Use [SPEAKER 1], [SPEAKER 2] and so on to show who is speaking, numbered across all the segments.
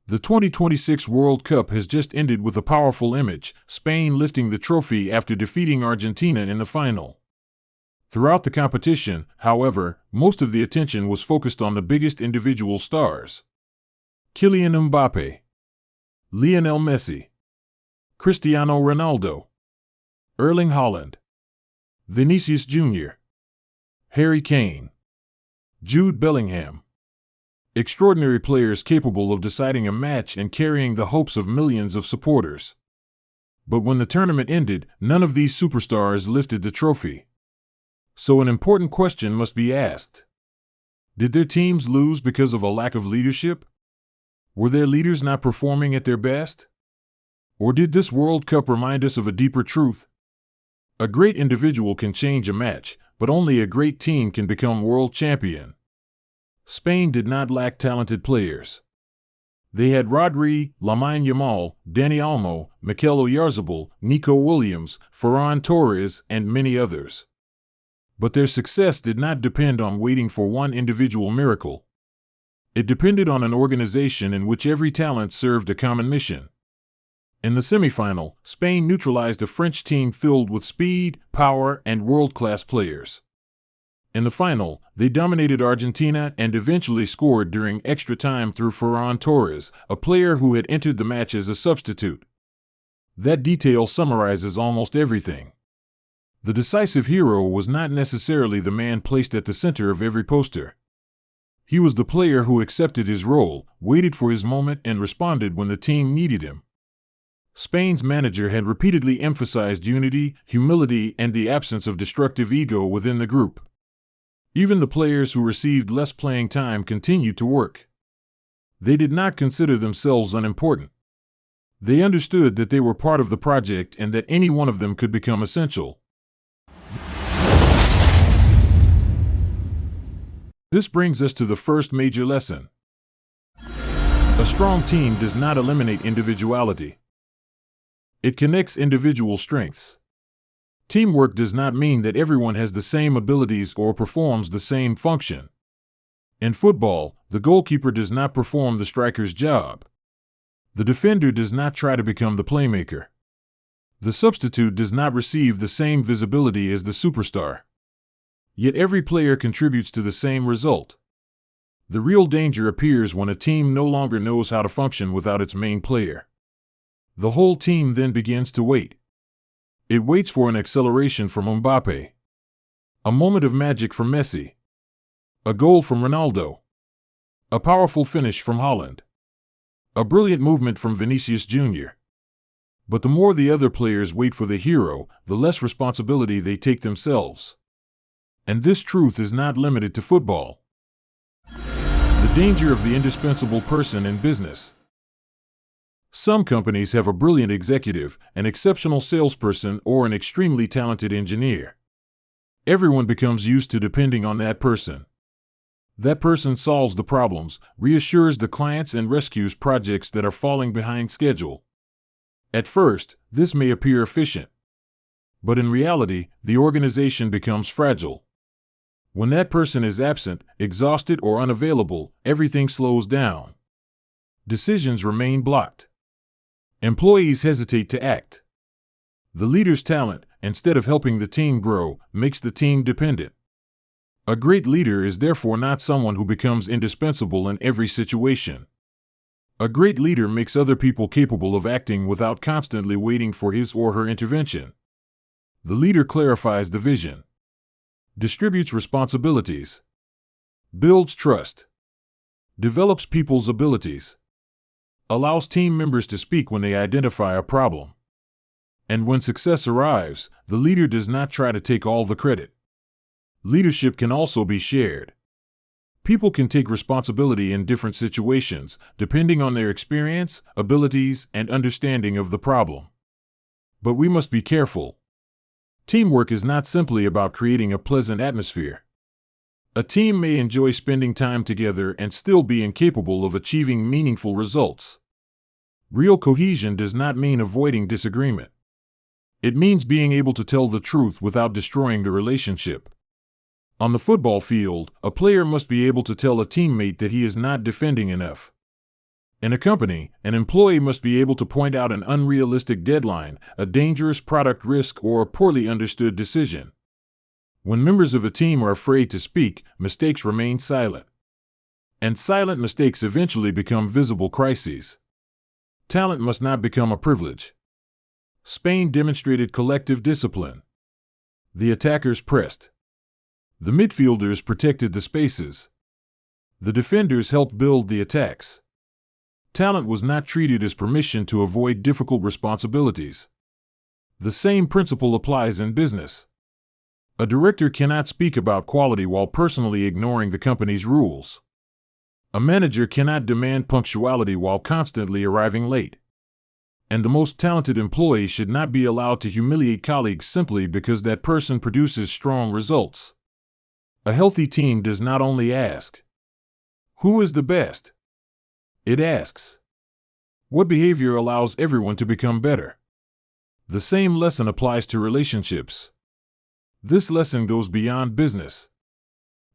[SPEAKER 1] The 2026 World Cup has just ended with a powerful image, Spain lifting the trophy after defeating Argentina in the final. Throughout the competition, however, most of the attention was focused on the biggest individual stars. Kylian Mbappé, Lionel Messi, Cristiano Ronaldo, Erling Haaland, Vinícius Junior, Harry Kane, Jude Bellingham. Extraordinary players capable of deciding a match and carrying the hopes of millions of supporters. But when the tournament ended, none of these superstars lifted the trophy. So an important question must be asked. Did their teams lose because of a lack of leadership? Were their leaders not performing at their best? Or did this World Cup remind us of a deeper truth? A great individual can change a match, but only a great team can become world champion. Spain did not lack talented players. They had Rodri, Lamine Yamal, Dani Olmo, Mikel Oyarzabal, Nico Williams, Ferran Torres, and many others. But their success did not depend on waiting for one individual miracle. It depended on an organization in which every talent served a common mission. In the semifinal, Spain neutralized a French team filled with speed, power, and world-class players. In the final, they dominated Argentina and eventually scored during extra time through Ferran Torres, a player who had entered the match as a substitute. That detail summarizes almost everything. The decisive hero was not necessarily the man placed at the center of every poster. He was the player who accepted his role, waited for his moment, and responded when the team needed him. Spain's manager had repeatedly emphasized unity, humility, and the absence of destructive ego within the group. Even the players who received less playing time continued to work. They did not consider themselves unimportant. They understood that they were part of the project and that any one of them could become essential. This brings us to the first major lesson. A strong team does not eliminate individuality. It connects individual strengths. Teamwork does not mean that everyone has the same abilities or performs the same function. In football, the goalkeeper does not perform the striker's job. The defender does not try to become the playmaker. The substitute does not receive the same visibility as the superstar. Yet every player contributes to the same result. The real danger appears when a team no longer knows how to function without its main player. The whole team then begins to wait. It waits for an acceleration from Mbappé, a moment of magic from Messi, a goal from Ronaldo, a powerful finish from Haaland, a brilliant movement from Vinícius Junior. But the more the other players wait for the hero, the less responsibility they take themselves. And this truth is not limited to football. The danger of the indispensable person in business. Some companies have a brilliant executive, an exceptional salesperson, or an extremely talented engineer. Everyone becomes used to depending on that person. That person solves the problems, reassures the clients, and rescues projects that are falling behind schedule. At first, this may appear efficient. But in reality, the organization becomes fragile. When that person is absent, exhausted, or unavailable, everything slows down. Decisions remain blocked. Employees hesitate to act. The leader's talent, instead of helping the team grow, makes the team dependent. A great leader is therefore not someone who becomes indispensable in every situation. A great leader makes other people capable of acting without constantly waiting for his or her intervention. The leader clarifies the vision, distributes responsibilities, builds trust, develops people's abilities, allows team members to speak when they identify a problem. And when success arrives, the leader does not try to take all the credit. Leadership can also be shared. People can take responsibility in different situations, depending on their experience, abilities, and understanding of the problem. But we must be careful. Teamwork is not simply about creating a pleasant atmosphere. A team may enjoy spending time together and still be incapable of achieving meaningful results. Real cohesion does not mean avoiding disagreement. It means being able to tell the truth without destroying the relationship. On the football field, a player must be able to tell a teammate that he is not defending enough. In a company, an employee must be able to point out an unrealistic deadline, a dangerous product risk, or a poorly understood decision. When members of a team are afraid to speak, mistakes remain silent. And silent mistakes eventually become visible crises. Talent must not become a privilege. Spain demonstrated collective discipline. The attackers pressed. The midfielders protected the spaces. The defenders helped build the attacks. Talent was not treated as permission to avoid difficult responsibilities. The same principle applies in business. A director cannot speak about quality while personally ignoring the company's rules. A manager cannot demand punctuality while constantly arriving late. And the most talented employee should not be allowed to humiliate colleagues simply because that person produces strong results. A healthy team does not only ask, "Who is the best?" It asks, "What behavior allows everyone to become better?" The same lesson applies to relationships. This lesson goes beyond business.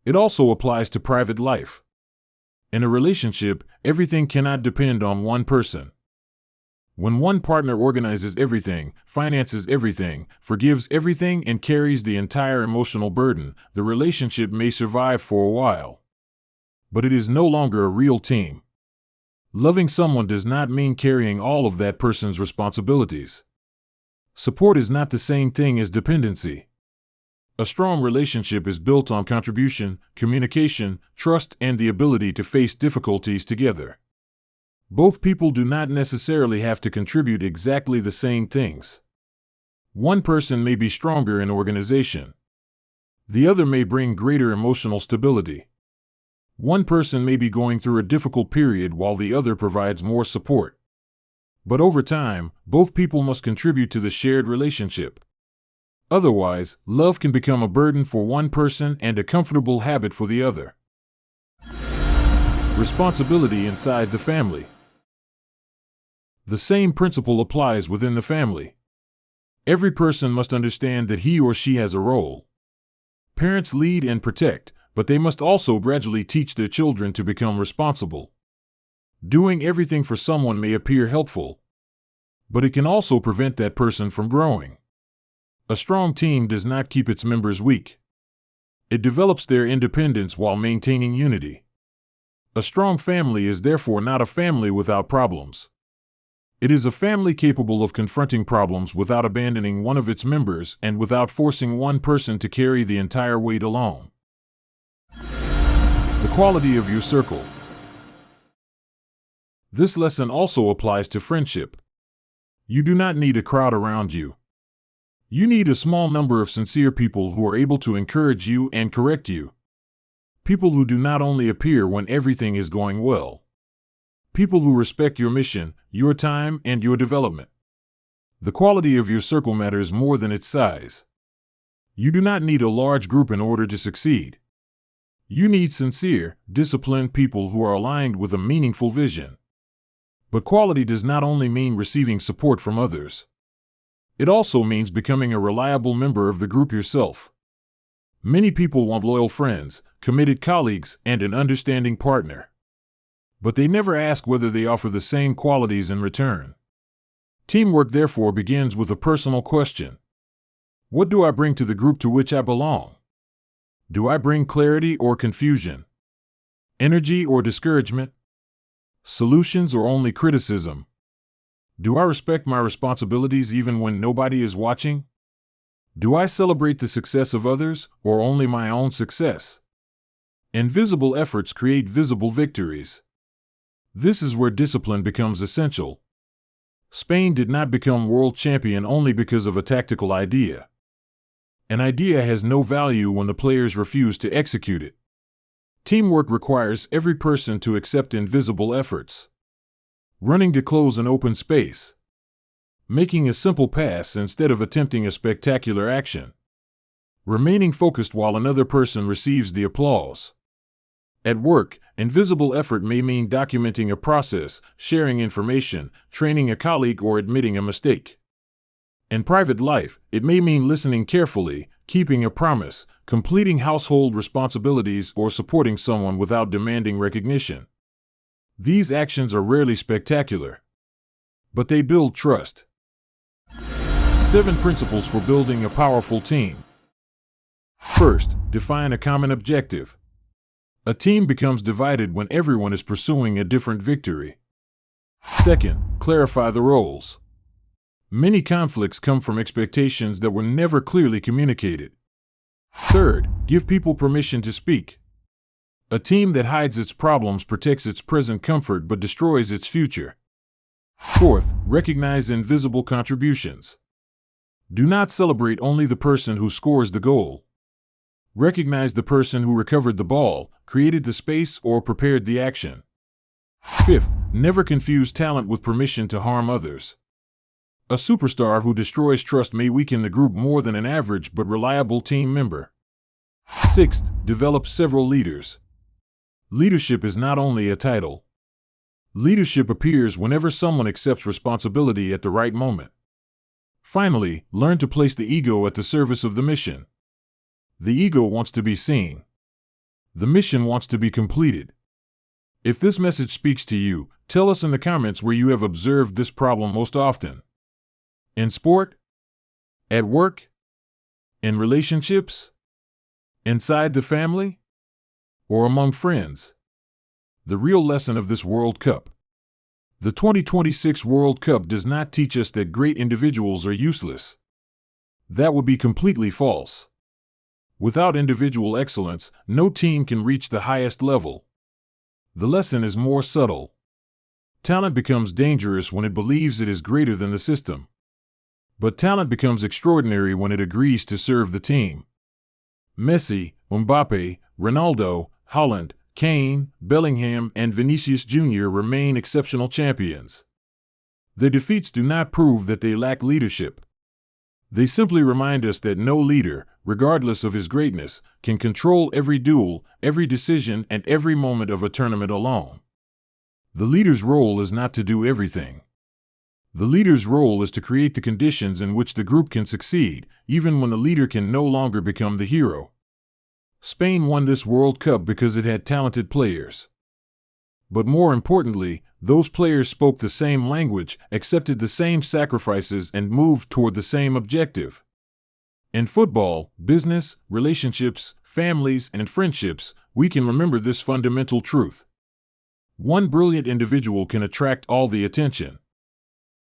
[SPEAKER 1] It also applies to private life. In a relationship, everything cannot depend on one person. When one partner organizes everything, finances everything, forgives everything, and carries the entire emotional burden, the relationship may survive for a while. But it is no longer a real team. Loving someone does not mean carrying all of that person's responsibilities. Support is not the same thing as dependency. A strong relationship is built on contribution, communication, trust, and the ability to face difficulties together. Both people do not necessarily have to contribute exactly the same things. One person may be stronger in organization. The other may bring greater emotional stability. One person may be going through a difficult period while the other provides more support. But over time, both people must contribute to the shared relationship. Otherwise, love can become a burden for one person and a comfortable habit for the other. Responsibility inside the family. The same principle applies within the family. Every person must understand that he or she has a role. Parents lead and protect, but they must also gradually teach their children to become responsible. Doing everything for someone may appear helpful, but it can also prevent that person from growing. A strong team does not keep its members weak. It develops their independence while maintaining unity. A strong family is therefore not a family without problems. It is a family capable of confronting problems without abandoning one of its members and without forcing one person to carry the entire weight alone. The quality of your circle. This lesson also applies to friendship. You do not need a crowd around you. You need a small number of sincere people who are able to encourage you and correct you. People who do not only appear when everything is going well. People who respect your mission, your time, and your development. The quality of your circle matters more than its size. You do not need a large group in order to succeed. You need sincere, disciplined people who are aligned with a meaningful vision. But quality does not only mean receiving support from others. It also means becoming a reliable member of the group yourself. Many people want loyal friends, committed colleagues, and an understanding partner. But they never ask whether they offer the same qualities in return. Teamwork therefore begins with a personal question. What do I bring to the group to which I belong? Do I bring clarity or confusion? Energy or discouragement? Solutions or only criticism? Do I respect my responsibilities even when nobody is watching? Do I celebrate the success of others or only my own success? Invisible efforts create visible victories. This is where discipline becomes essential. Spain did not become world champion only because of a tactical idea. An idea has no value when the players refuse to execute it. Teamwork requires every person to accept invisible efforts. Running to close an open space. Making a simple pass instead of attempting a spectacular action. Remaining focused while another person receives the applause. At work, invisible effort may mean documenting a process, sharing information, training a colleague, or admitting a mistake. In private life, it may mean listening carefully, keeping a promise, completing household responsibilities, or supporting someone without demanding recognition. These actions are rarely spectacular, but they build trust. 7 principles for building a powerful team. First, define a common objective. A team becomes divided when everyone is pursuing a different victory. Second, clarify the roles. Many conflicts come from expectations that were never clearly communicated. Third, give people permission to speak. A team that hides its problems protects its present comfort but destroys its future. Fourth, recognize invisible contributions. Do not celebrate only the person who scores the goal. Recognize the person who recovered the ball, created the space, or prepared the action. Fifth, never confuse talent with permission to harm others. A superstar who destroys trust may weaken the group more than an average but reliable team member. Sixth, develop several leaders. Leadership is not only a title. Leadership appears whenever someone accepts responsibility at the right moment. Finally, learn to place the ego at the service of the mission. The ego wants to be seen. The mission wants to be completed. If this message speaks to you, tell us in the comments where you have observed this problem most often. In sport? At work? In relationships? Inside the family? Or among friends? The real lesson of this World Cup. The 2026 World Cup does not teach us that great individuals are useless. That would be completely false. Without individual excellence, no team can reach the highest level. The lesson is more subtle. Talent becomes dangerous when it believes it is greater than the system. But talent becomes extraordinary when it agrees to serve the team. Messi, Mbappé, Ronaldo, Haaland, Kane, Bellingham, and Vinícius Junior remain exceptional champions. Their defeats do not prove that they lack leadership. They simply remind us that no leader, regardless of his greatness, can control every duel, every decision, and every moment of a tournament alone. The leader's role is not to do everything. The leader's role is to create the conditions in which the group can succeed, even when the leader can no longer become the hero. Spain won this World Cup because it had talented players. But more importantly, those players spoke the same language, accepted the same sacrifices, and moved toward the same objective. In football, business, relationships, families, and friendships, we can remember this fundamental truth. One brilliant individual can attract all the attention.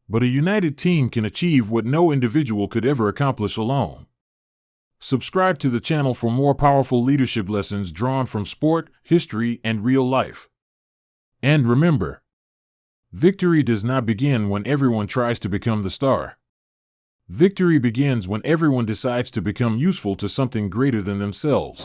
[SPEAKER 1] But a united team can achieve what no individual could ever accomplish alone. Subscribe to the channel for more powerful leadership lessons drawn from sport, history, and real life. And remember, victory does not begin when everyone tries to become the star. Victory begins when everyone decides to become useful to something greater than themselves.